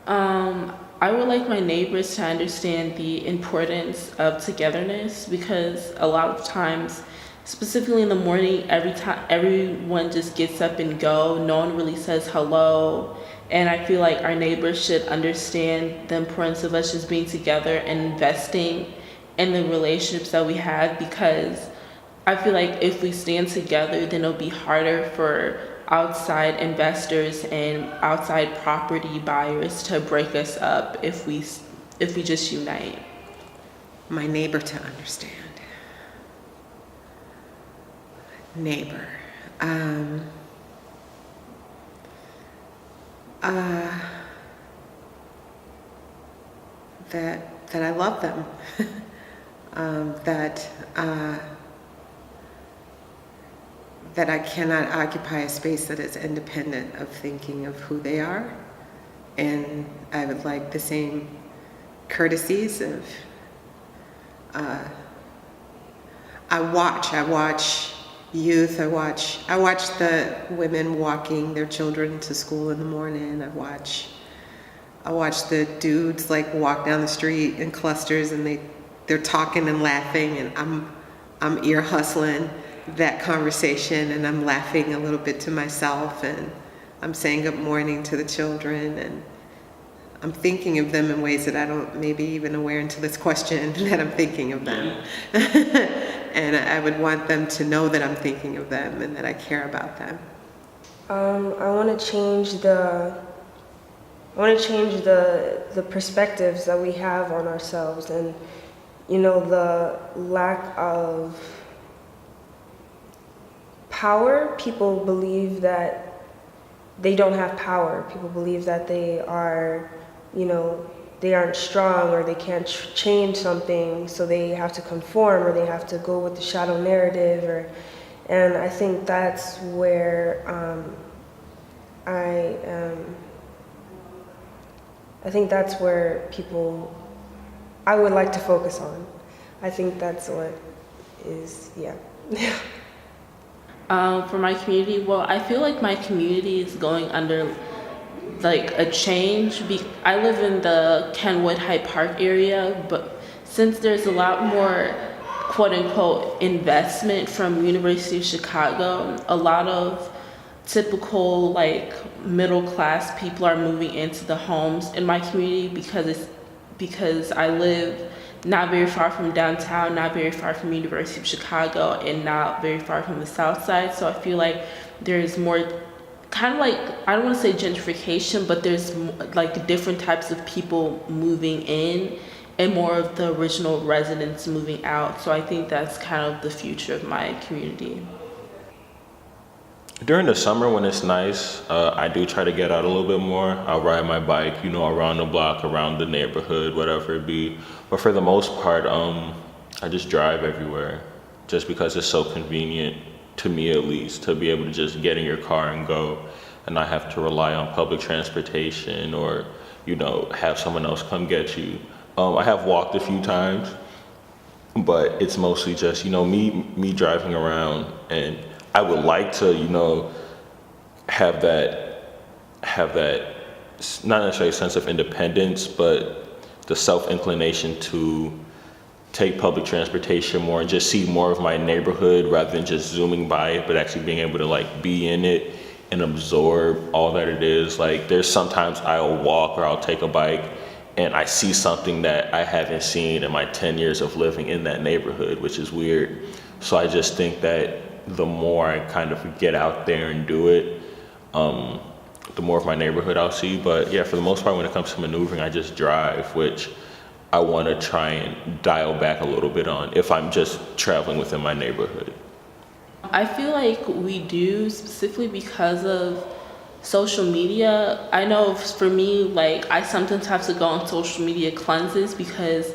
I would like my neighbors to understand the importance of togetherness because a lot of times, specifically in the morning, every time everyone just gets up and go. No one really says hello. And I feel like our neighbors should understand the importance of us just being together and investing in the relationships that we have because I feel like if we stand together, then it'll be harder for outside investors and outside property buyers to break us up if we just unite. My neighbor to understand. Neighbor. That I love them. That I cannot occupy a space that is independent of thinking of who they are. And I would like the same courtesies of, I watch youth, I watch the women walking their children to school in the morning. I watch the dudes like walk down the street in clusters and they're talking and laughing and I'm ear hustling that conversation and I'm laughing a little bit to myself and I'm saying good morning to the children and I'm thinking of them in ways that I don't maybe even aware until this question that I'm thinking of them. And I would want them to know that I'm thinking of them and that I care about them. I want to change the perspectives that we have on ourselves and, the lack of power. People believe that they don't have power. People believe that they are, they aren't strong or they can't change something, so they have to conform or they have to go with the shadow narrative. And I think that's where I think that's where I would like to focus on. I think that's what is, yeah. For my community, well, I feel like my community is going under like a change. I live in the Kenwood Hyde Park area, but since there's a lot more quote unquote investment from University of Chicago, a lot of typical like middle class people are moving into the homes in my community because I live not very far from downtown, not very far from University of Chicago, and not very far from the South Side. So I feel like there's more kind of like, I don't want to say gentrification, but there's like different types of people moving in and more of the original residents moving out. So I think that's kind of the future of my community. During the summer when it's nice, I do try to get out a little bit more. I'll ride my bike, around the block, around the neighborhood, whatever it be. But for the most part, I just drive everywhere just because it's so convenient, to me at least, to be able to just get in your car and go and not have to rely on public transportation or, have someone else come get you. I have walked a few times, but it's mostly just, me driving around, and I would like to, have that not necessarily sense of independence, but the self-inclination to take public transportation more and just see more of my neighborhood rather than just zooming by it, but actually being able to like be in it and absorb all that it is. Like there's sometimes I'll walk or I'll take a bike and I see something that I haven't seen in my 10 years of living in that neighborhood, which is weird. So I just think that the more I kind of get out there and do it, the more of my neighborhood I'll see. But yeah, for the most part, when it comes to maneuvering, I just drive, which I want to try and dial back a little bit on if I'm just traveling within my neighborhood. I feel like we do, specifically because of social media. I know for me, like I sometimes have to go on social media cleanses because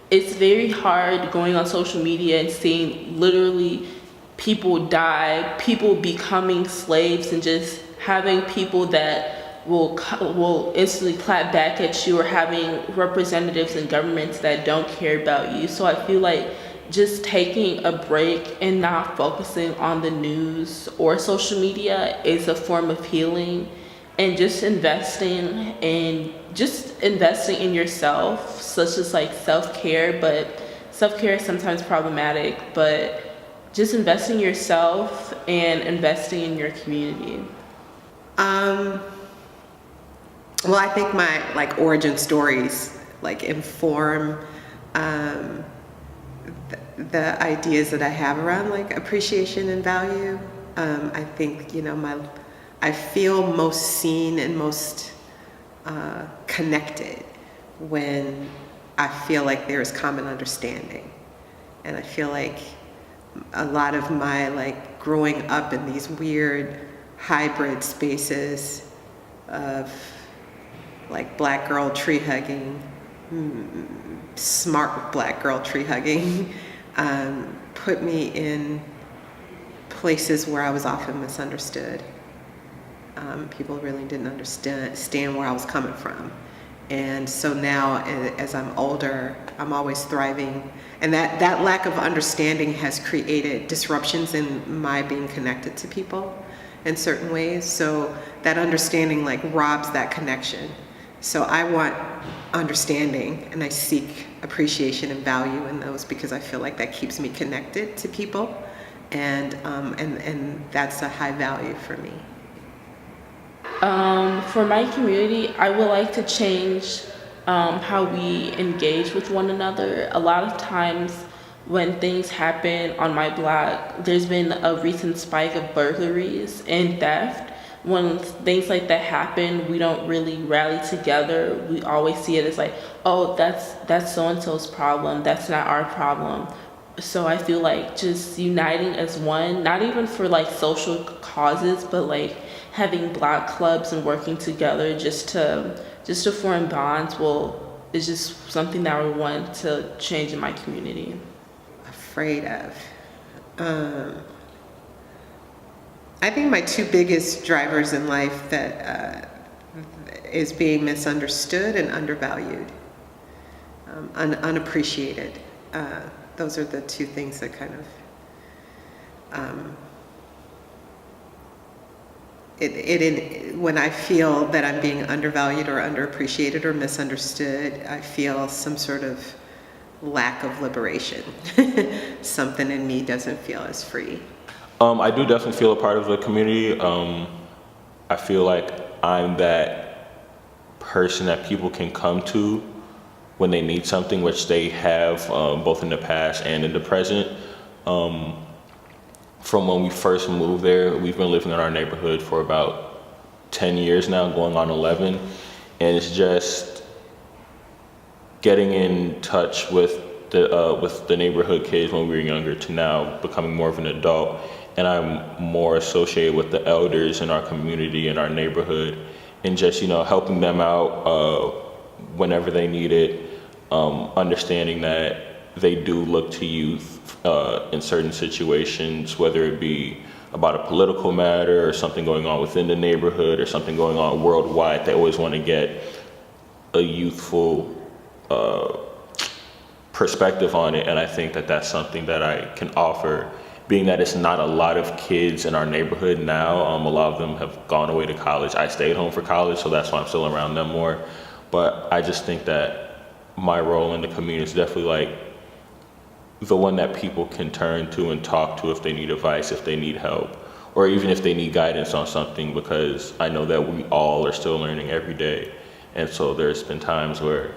it's very hard going on social media and seeing literally people die, people becoming slaves, and just having people that will instantly clap back at you, or having representatives in governments that don't care about you. So I feel like just taking a break and not focusing on the news or social media is a form of healing. and just investing in yourself, such as like self-care, but self-care is sometimes problematic, but just investing in yourself and investing in your community. Well, I think my like origin stories like inform the ideas that I have around like appreciation and value. I think, I feel most seen and most connected when I feel like there is common understanding. And I feel like a lot of my like growing up in these weird hybrid spaces of like black girl tree hugging, smart black girl tree hugging, put me in places where I was often misunderstood. People really didn't understand where I was coming from. And so now, as I'm older, I'm always thriving. And that lack of understanding has created disruptions in my being connected to people in certain ways. So that understanding like robs that connection. So I want understanding, and I seek appreciation and value in those because I feel like that keeps me connected to people. And that's a high value for me. For my community, I would like to change how we engage with one another. A lot of times when things happen on my block, there's been a recent spike of burglaries and theft. When things like that happen, we don't really rally together. We always see it as like, oh, that's so-and-so's problem. That's not our problem. So I feel like just uniting as one, not even for like social causes, but like having block clubs and working together just to form bonds is just something that I would want to change in my community. Afraid of. I think my two biggest drivers in life that is being misunderstood and undervalued, unappreciated. Those are the two things that kind of when I feel that I'm being undervalued or underappreciated or misunderstood, I feel some sort of lack of liberation. Something in me doesn't feel as free. I do definitely feel a part of the community. I feel like I'm that person that people can come to when they need something, which they have both in the past and in the present. From when we first moved there, we've been living in our neighborhood for about 10 years now, going on 11. And it's just getting in touch with the neighborhood kids when we were younger to now becoming more of an adult. And I'm more associated with the elders in our community and our neighborhood, and just, helping them out whenever they need it, understanding that they do look to youth in certain situations, whether it be about a political matter or something going on within the neighborhood or something going on worldwide. They always want to get a youthful perspective on it, and I think that that's something that I can offer, being that it's not a lot of kids in our neighborhood now. A lot of them have gone away to college. I stayed home for college, so that's why I'm still around them more. But I just think that my role in the community is definitely like the one that people can turn to and talk to if they need advice, if they need help, or even if they need guidance on something, because I know that we all are still learning every day. And so there's been times where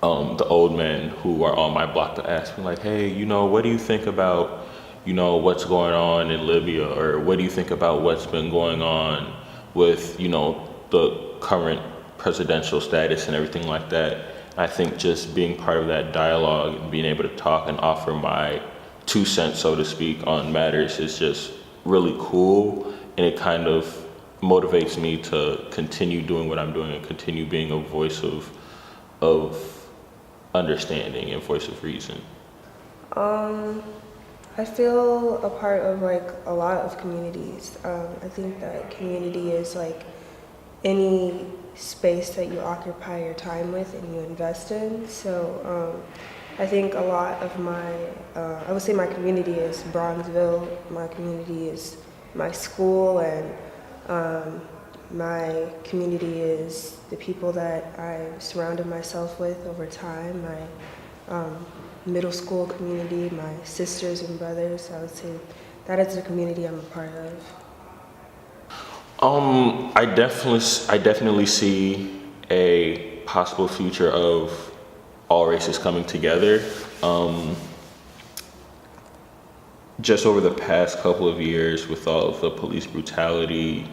the old men who are on my block to ask me like, hey, what do you think about, what's going on in Libya? Or what do you think about what's been going on with, the current presidential status and everything like that? I think just being part of that dialogue and being able to talk and offer my 2 cents, so to speak, on matters is just really cool. And it kind of motivates me to continue doing what I'm doing and continue being a voice of understanding and voice of reason. I feel a part of like a lot of communities. I think that community is like any space that you occupy your time with and you invest in. So I think a lot of I would say my community is Bronzeville. My community is my school and my community is the people that I surrounded myself with over time, my middle school community, my sisters and brothers. I would say that is the community I'm a part of. I definitely see a possible future of all races coming together. Just over the past couple of years with all of the police brutality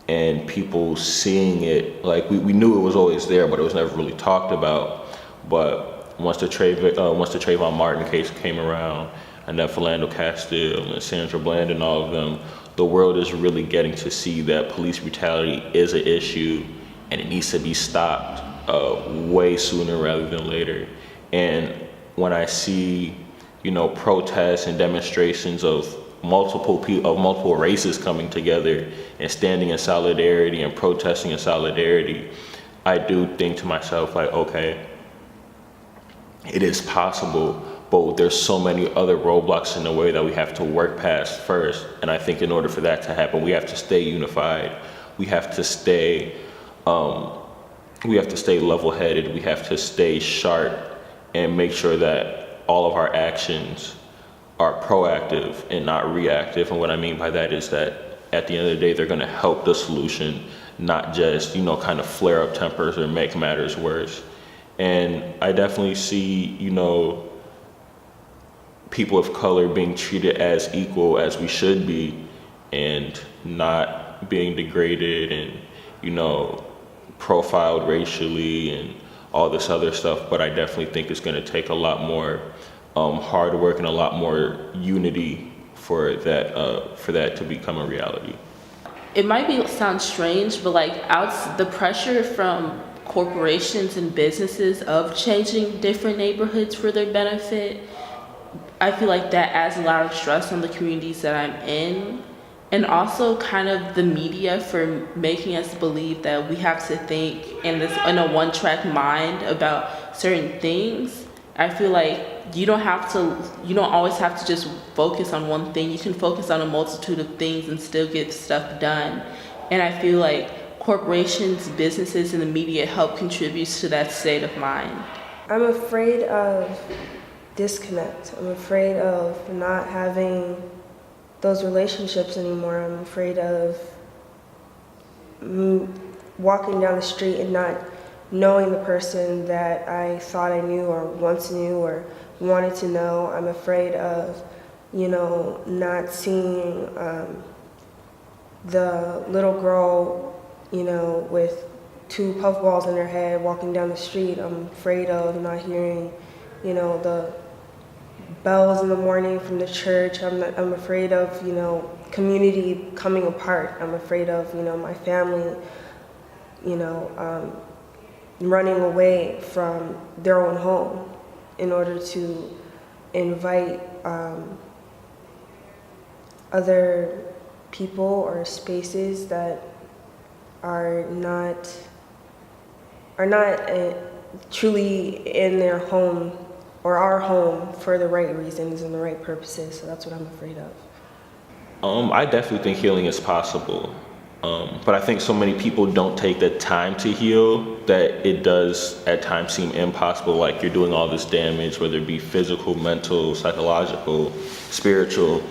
and people seeing it, like we knew it was always there, but it was never really talked about. But once the Trayvon Martin case came around, and then Philando Castile and Sandra Bland and all of them, the world is really getting to see that police brutality is an issue and it needs to be stopped way sooner rather than later. And when I see, protests and demonstrations of multiple races coming together and standing in solidarity and protesting in solidarity, I do think to myself, like, okay, it is possible, but there's so many other roadblocks in the way that we have to work past first. And I think in order for that to happen, we have to stay unified. We have to stay level-headed. We have to stay sharp and make sure that all of our actions are proactive and not reactive. And what I mean by that is that at the end of the day, they're going to help the solution, not just, kind of flare up tempers or make matters worse. And I definitely see, people of color being treated as equal as we should be and not being degraded and, profiled racially and all this other stuff. But I definitely think it's going to take a lot more hard work and a lot more unity for that to become a reality. It might sound strange, but the pressure from corporations and businesses of changing different neighborhoods for their benefit, I feel like that adds a lot of stress on the communities that I'm in. And also kind of the media for making us believe that we have to think in a one-track mind about certain things. I feel like you don't always have to just focus on one thing. You can focus on a multitude of things and still get stuff done. And I feel like corporations, businesses, and the media help contribute to that state of mind. I'm afraid of disconnect. I'm afraid of not having those relationships anymore. I'm afraid of walking down the street and not knowing the person that I thought I knew or once knew or wanted to know. I'm afraid of, not seeing the little girl, with 2 puffballs in her head walking down the street. I'm afraid of not hearing, the bells in the morning from the church. I'm afraid of, community coming apart. I'm afraid of, my family, running away from their own home in order to invite other people or spaces that are not truly in their home or our home for the right reasons and the right purposes. So that's what I'm afraid of. I definitely think healing is possible. But I think so many people don't take the time to heal that it does at times seem impossible. Like you're doing all this damage, whether it be physical, mental, psychological, spiritual,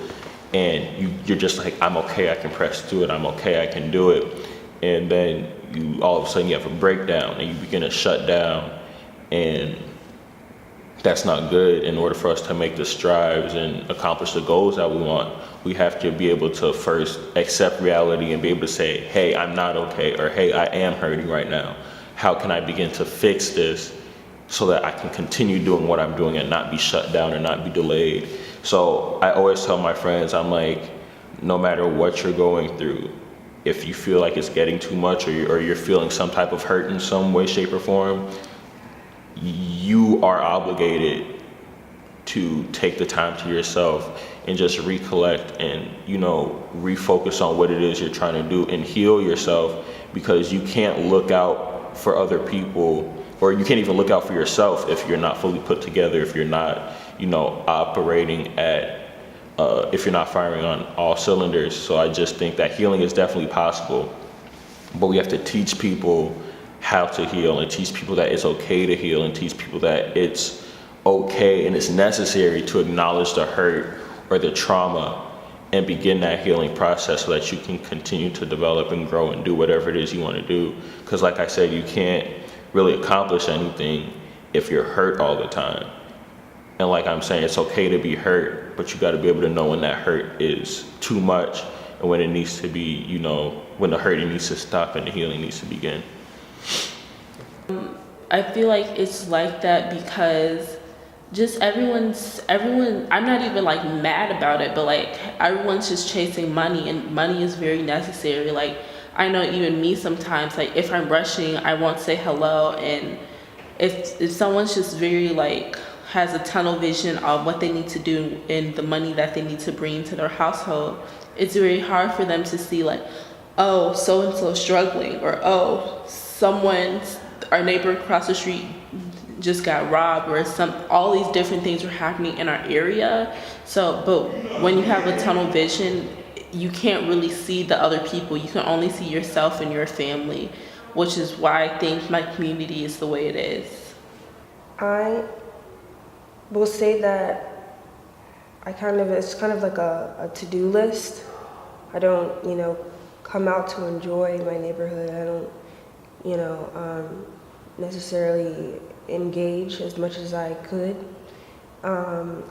and you're just like, I'm okay, I can press through it, I'm okay, I can do it. And then all of a sudden you have a breakdown and you begin to shut down, and that's not good. In order for us to make the strides and accomplish the goals that we want, we have to be able to first accept reality and be able to say, hey, I'm not okay, or hey, I am hurting right now. How can I begin to fix this so that I can continue doing what I'm doing and not be shut down or not be delayed? So I always tell my friends, I'm like, no matter what you're going through, if you feel like it's getting too much or you're feeling some type of hurt in some way, shape, or form, you are obligated to take the time to yourself and just recollect and, refocus on what it is you're trying to do and heal yourself, because you can't look out for other people, or you can't even look out for yourself if you're not fully put together, if you're not, operating at, if you're not firing on all cylinders. So I just think that healing is definitely possible. but we have to teach people how to heal and teach people that it's okay to heal and teach people that it's okay and it's necessary to acknowledge the hurt or the trauma and begin that healing process so that you can continue to develop and grow and do whatever it is you want to do. Because like I said, you can't really accomplish anything if you're hurt all the time. And like I'm saying, it's okay to be hurt, but you got to be able to know when that hurt is too much and when it needs to be, you know, when the hurting needs to stop and the healing needs to begin. I feel like it's like that because just everyone, I'm not even like mad about it, but like everyone's just chasing money, and money is very necessary. Like I know even me sometimes, like if I'm rushing, I won't say hello, and if someone's just very like has a tunnel vision of what they need to do and the money that they need to bring to their household, it's very hard for them to see like, oh, so and so struggling, or oh, our neighbor across the street just got robbed, or all these different things are happening in our area. So, but when you have a tunnel vision, you can't really see the other people. You can only see yourself and your family, which is why I think my community is the way it is. I will say that it's kind of like a to-do list. I don't, come out to enjoy my neighborhood. I don't, necessarily engage as much as I could.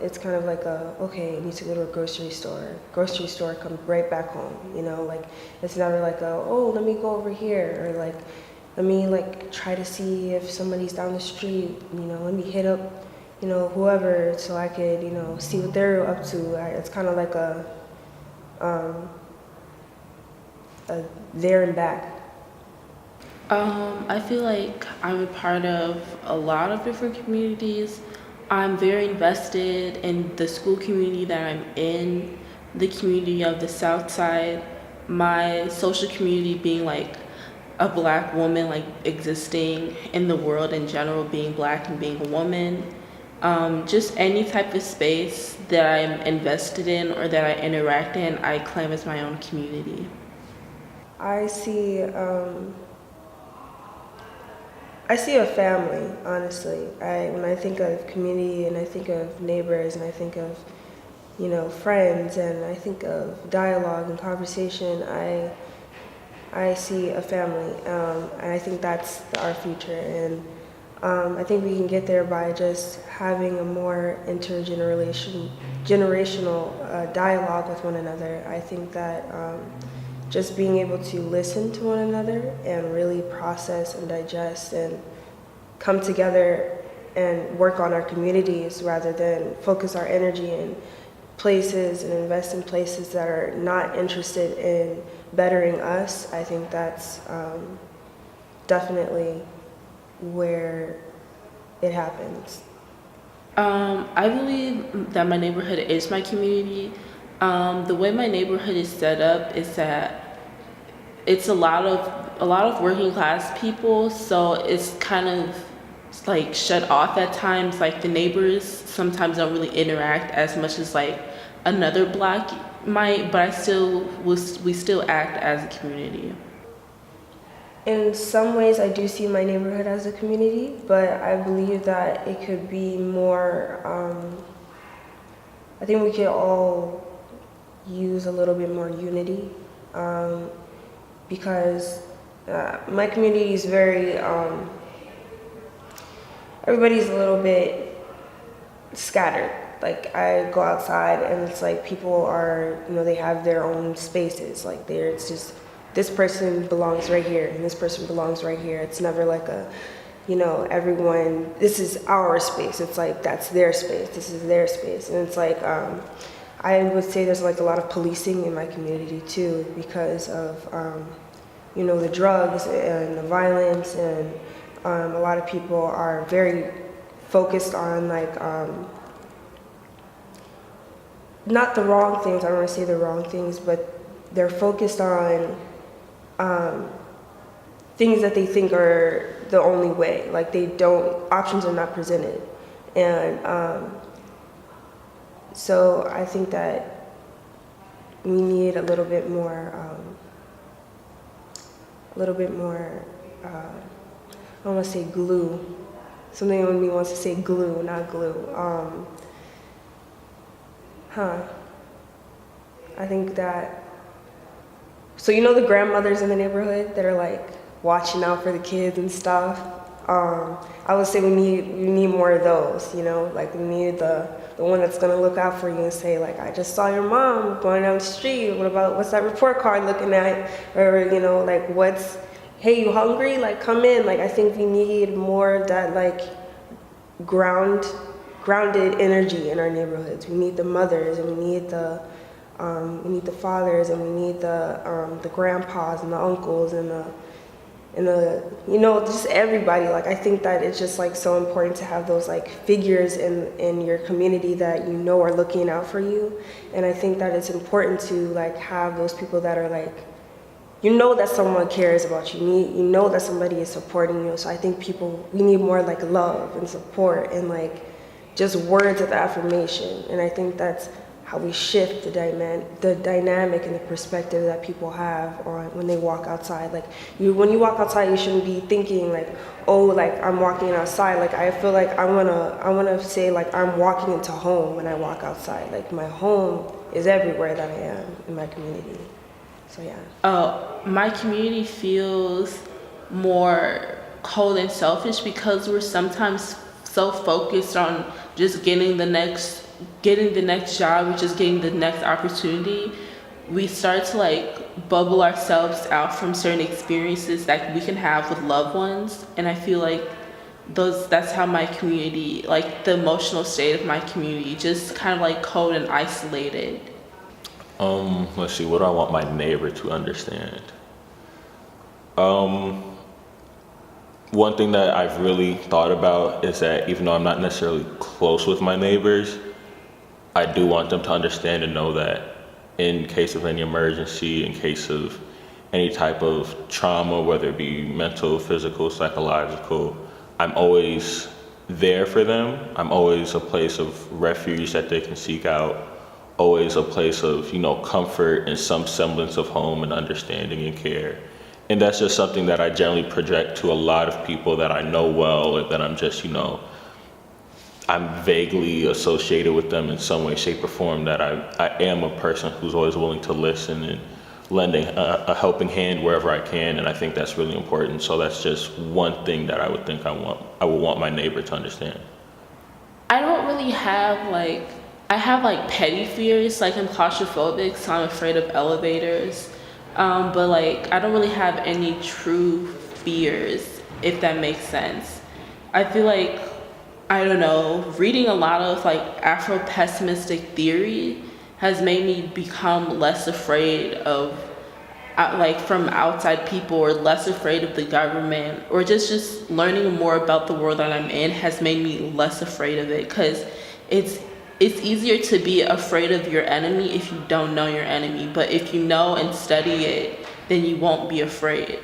It's kind of like okay, I need to go to a grocery store, come right back home, like it's never like oh, let me go over here, or like, let me like try to see if somebody's down the street, let me hit up, whoever, so I could, see what they're up to. It's kind of like a there and back. I feel like I'm a part of a lot of different communities. I'm very invested in the school community that I'm in, the community of the South Side, my social community being like a Black woman, like existing in the world in general, being Black and being a woman. Just any type of space that I'm invested in or that I interact in, I claim as my own community. I see a family, honestly. When I think of community and I think of neighbors and I think of, friends and I think of dialogue and conversation, I see a family. And I think that's our future. And I think we can get there by just having a more generational dialogue with one another. I think that just being able to listen to one another and really process and digest and come together and work on our communities rather than focus our energy in places and invest in places that are not interested in bettering us. I think that's definitely where it happens. I believe that my neighborhood is my community. The way my neighborhood is set up is that it's a lot of working class people, so it's kind of like shut off at times. Like the neighbors sometimes don't really interact as much as like another Black might, but we still act as a community. In some ways, I do see my neighborhood as a community, but I believe that it could be more. I think we could all use a little bit more unity, because my community is very, everybody's a little bit scattered. Like I go outside and it's like people are, they have their own spaces. Like it's just, this person belongs right here and this person belongs right here. It's never like everyone, this is our space. It's like, that's their space, this is their space. And it's like, I would say there's like a lot of policing in my community too, because of, the drugs and the violence, and a lot of people are very focused on like, not the wrong things, I don't want to say the wrong things, but they're focused on things that they think are the only way. Like options are not presented. And so I think that we need a little bit more a little bit more, I don't want to say glue. Something in me wants to say glue, not glue. I think that, so you know the grandmothers in the neighborhood that are like watching out for the kids and stuff? I would say we need more of those, you know, like we need the one that's gonna look out for you and say like, I just saw your mom going down the street, what's that report card looking at? Or, you know, like hey, you hungry? Like come in. Like I think we need more of that like grounded energy in our neighborhoods. We need the mothers and we need the fathers and we need the grandpas and the uncles and the you know, just everybody. Like I think that it's just like so important to have those like figures in your community that you know are looking out for you. And I think that it's important to like have those people that are like, you know that someone cares about you. You know that somebody is supporting you. So I think we need more like love and support and like just words of affirmation. And I think that's how we shift the dynamic and the perspective that people have on when they walk outside. Like when you walk outside, you shouldn't be thinking like, oh, like I'm walking outside. Like I feel like I wanna say like I'm walking into home when I walk outside. Like my home is everywhere that I am in my community. So yeah. My community feels more cold and selfish because we're sometimes so focused on just getting the next job, or just getting the next opportunity. We start to like bubble ourselves out from certain experiences that we can have with loved ones. And I feel like that's how my community, like the emotional state of my community, just kind of like cold and isolated. Let's see, what do I want my neighbor to understand? One thing that I've really thought about is that even though I'm not necessarily close with my neighbors, I do want them to understand and know that in case of any emergency, in case of any type of trauma, whether it be mental, physical, psychological, I'm always there for them. I'm always a place of refuge that they can seek out, always a place of, you know, comfort and some semblance of home and understanding and care. And that's just something that I generally project to a lot of people that I know well, or that I'm just, you know, I'm vaguely associated with them in some way, shape, or form, that I am a person who's always willing to listen and lending a helping hand wherever I can, and I think that's really important. So that's just one thing that I would think I would want my neighbor to understand. I don't really have like, I have like petty fears, like I'm claustrophobic, so I'm afraid of elevators. But like, I don't really have any true fears, if that makes sense. I feel like, I don't know, reading a lot of like Afro-pessimistic theory has made me become less afraid of like from outside people, or less afraid of the government, or just learning more about the world that I'm in has made me less afraid of it, because it's easier to be afraid of your enemy if you don't know your enemy, but if you know and study it, then you won't be afraid.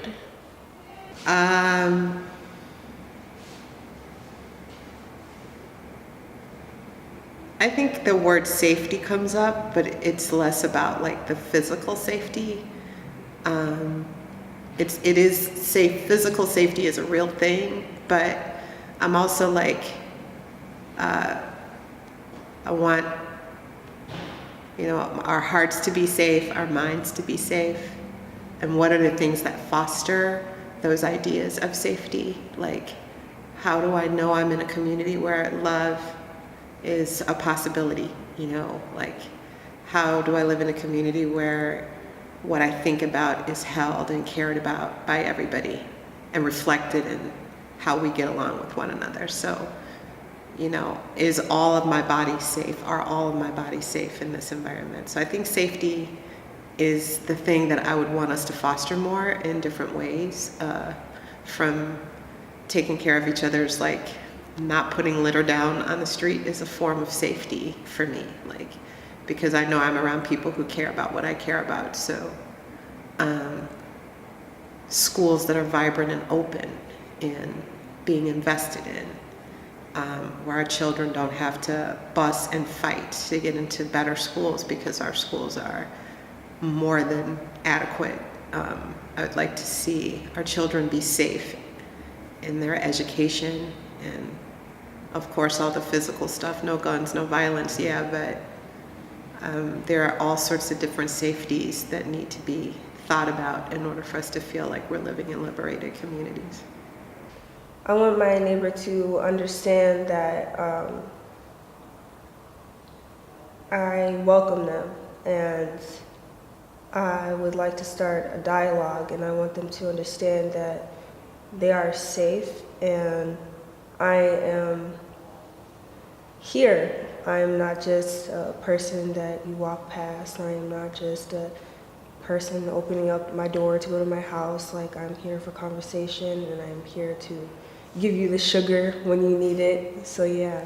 I think the word safety comes up, but it's less about like the physical safety. It is safe. Physical safety is a real thing, but I'm also like, I want, you know, our hearts to be safe, our minds to be safe. And what are the things that foster those ideas of safety? Like, how do I know I'm in a community where love is a possibility? You know, like, how do I live in a community where what I think about is held and cared about by everybody and reflected in how we get along with one another? So, you know, is all of my body safe? Are all of my body safe in this environment? So I think safety is the thing that I would want us to foster more in different ways, from taking care of each other's, like not putting litter down on the street is a form of safety for me, like, because I know I'm around people who care about what I care about. So schools that are vibrant and open and being invested in, where our children don't have to bus and fight to get into better schools because our schools are more than adequate I would like to see our children be safe in their education, and of course all the physical stuff, no guns, no violence, yeah, but there are all sorts of different safeties that need to be thought about in order for us to feel like we're living in liberated communities. I want my neighbor to understand that I welcome them, and I would like to start a dialogue, and I want them to understand that they are safe, and I am here. I am not just a person that you walk past. I am not just a person opening up my door to go to my house. Like, I'm here for conversation, and I'm here to give you the sugar when you need it. So yeah.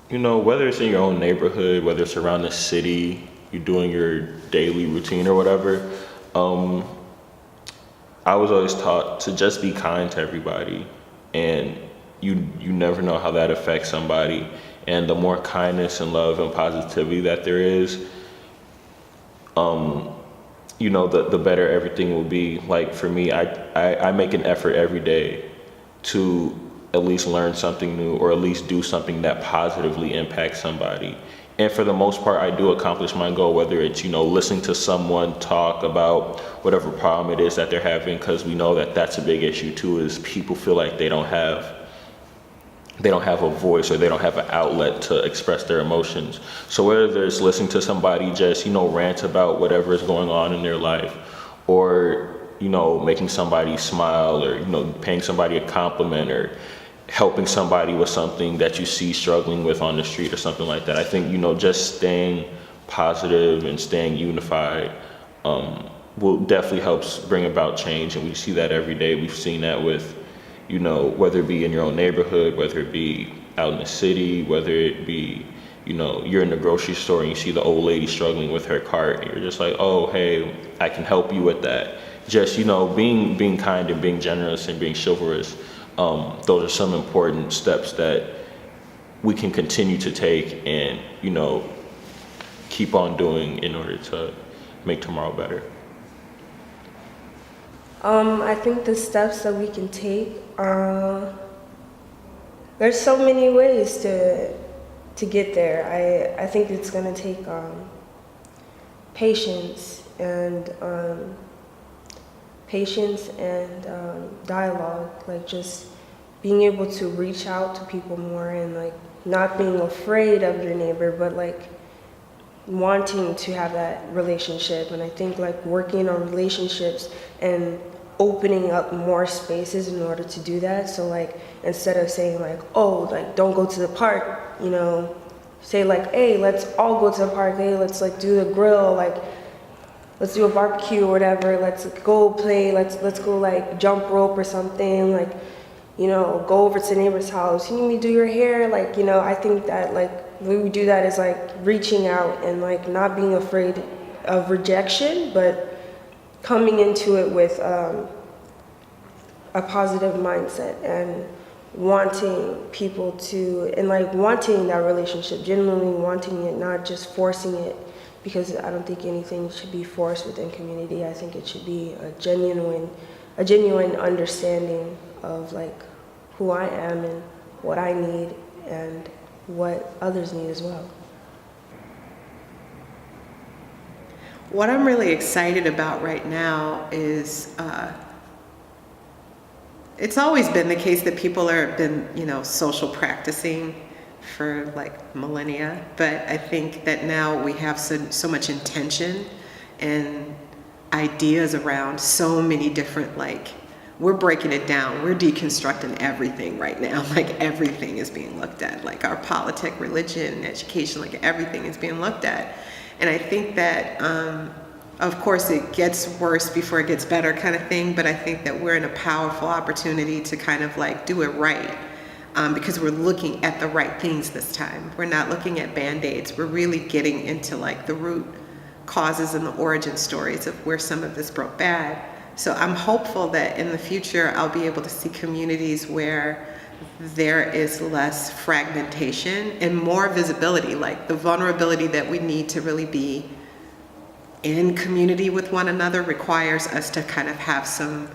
You know, whether it's in your own neighborhood, whether it's around the city, you're doing your daily routine or whatever, I was always taught to just be kind to everybody, and you never know how that affects somebody. And the more kindness and love and positivity that there is, you know, the better everything will be. Like for me, I make an effort every day to at least learn something new, or at least do something that positively impacts somebody. And for the most part, I do accomplish my goal, whether it's, you know, listening to someone talk about whatever problem it is that they're having, because we know that that's a big issue too, is people feel like they don't have a voice, or they don't have an outlet to express their emotions. So whether it's listening to somebody just, you know, rant about whatever is going on in their life, or, you know, making somebody smile, or, you know, paying somebody a compliment, or helping somebody with something that you see struggling with on the street or something like that. I think, you know, just staying positive and staying unified will definitely helps bring about change. And we see that every day. We've seen that with, you know, whether it be in your own neighborhood, whether it be out in the city, whether it be, you know, you're in the grocery store and you see the old lady struggling with her cart, and you're just like, oh, hey, I can help you with that. Just, you know, being kind and being generous and being chivalrous. Those are some important steps that we can continue to take and, you know, keep on doing in order to make tomorrow better. I think the steps that we can take, there's so many ways to get there. I think it's gonna take patience and dialogue, like just being able to reach out to people more, and like not being afraid of your neighbor, but like wanting to have that relationship. And I think like working on relationships and opening up more spaces in order to do that. So like instead of saying like, oh, like don't go to the park, you know, say like, hey, let's all go to the park, hey, let's like do the grill, like let's do a barbecue or whatever, let's go play, let's go like jump rope or something, like, you know, go over to the neighbor's house, can you do your hair? Like, you know, I think that like when we do that is like reaching out and like not being afraid of rejection, but coming into it with a positive mindset and wanting people to, and like wanting that relationship, genuinely wanting it, not just forcing it, because I don't think anything should be forced within community. I think it should be a genuine understanding of like who I am and what I need and what others need as well. What I'm really excited about right now is it's always been the case that people have been, you know, social practicing for like millennia, but I think that now we have so much intention and ideas around so many different, like, we're breaking it down, we're deconstructing everything right now, like everything is being looked at, like our politics, religion, education, like everything is being looked at. And I think that, of course, it gets worse before it gets better kind of thing, but I think that we're in a powerful opportunity to kind of like do it right, because we're looking at the right things this time. We're not looking at Band-Aids. We're really getting into like the root causes and the origin stories of where some of this broke bad. So I'm hopeful that in the future, I'll be able to see communities where there is less fragmentation and more visibility, like the vulnerability that we need to really be in community with one another requires us to kind of have some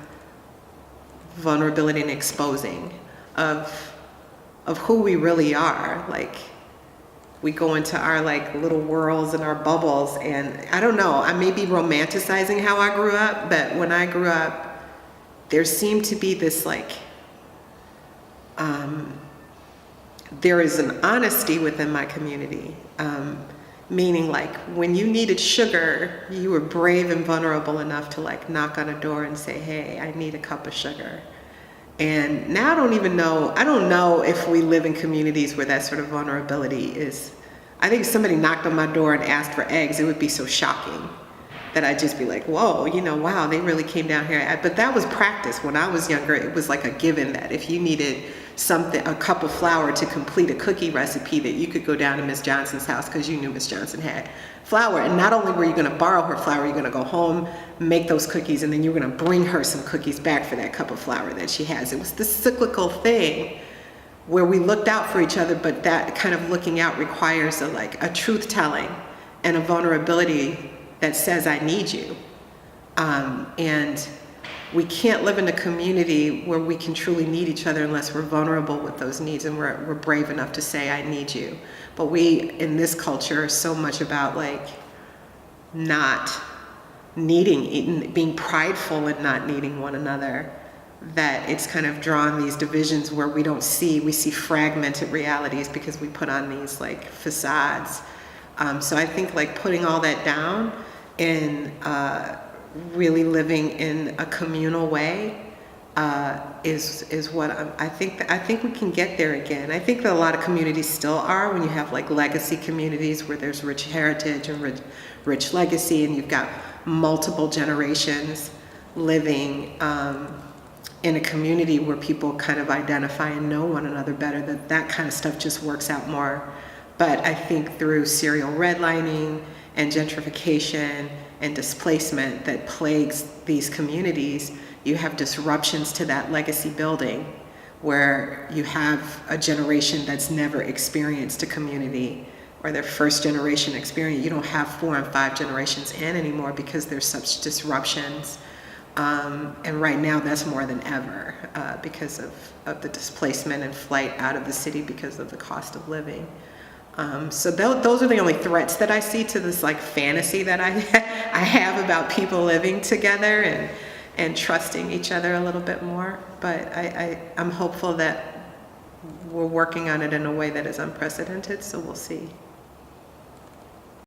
vulnerability and exposing of who we really are. Like, we go into our like little worlds and our bubbles, and I don't know, I may be romanticizing how I grew up, but when I grew up, there seemed to be this like, there is an honesty within my community, meaning like when you needed sugar, you were brave and vulnerable enough to like knock on a door and say, hey, I need a cup of sugar. And now I don't know if we live in communities where that sort of vulnerability is. I think if somebody knocked on my door and asked for eggs, it would be so shocking that I'd just be like, whoa, wow, they really came down here. But that was practice. When I was younger, it was like a given that if you needed something, a cup of flour to complete a cookie recipe, that you could go down to Miss Johnson's house because you knew Miss Johnson had flour. And not only were you going to borrow her flour, you're going to go home, make those cookies, and then you're going to bring her some cookies back for that cup of flour that she has. It was this cyclical thing where we looked out for each other, but that kind of looking out requires a truth telling and a vulnerability that says, I need you. And we can't live in a community where we can truly need each other unless we're vulnerable with those needs and we're brave enough to say, I need you. But we, in this culture, are so much about like not needing, being prideful and not needing one another, that it's kind of drawn these divisions where we see fragmented realities because we put on these like facades. So I think like putting all that down and really living in a communal way is what I think we can get there again. I think that a lot of communities still are, when you have like legacy communities where there's rich heritage and rich legacy, and you've got multiple generations living in a community where people kind of identify and know one another better, that kind of stuff just works out more. But I think through serial redlining and gentrification and displacement that plagues these communities, you have disruptions to that legacy building where you have a generation that's never experienced a community, or their first generation experience. You don't have 4 and 5 generations in anymore because there's such disruptions. And right now that's more than ever because of the displacement and flight out of the city because of the cost of living. So those are the only threats that I see to this like fantasy that I have about people living together and trusting each other a little bit more. But I'm hopeful that we're working on it in a way that is unprecedented, so we'll see.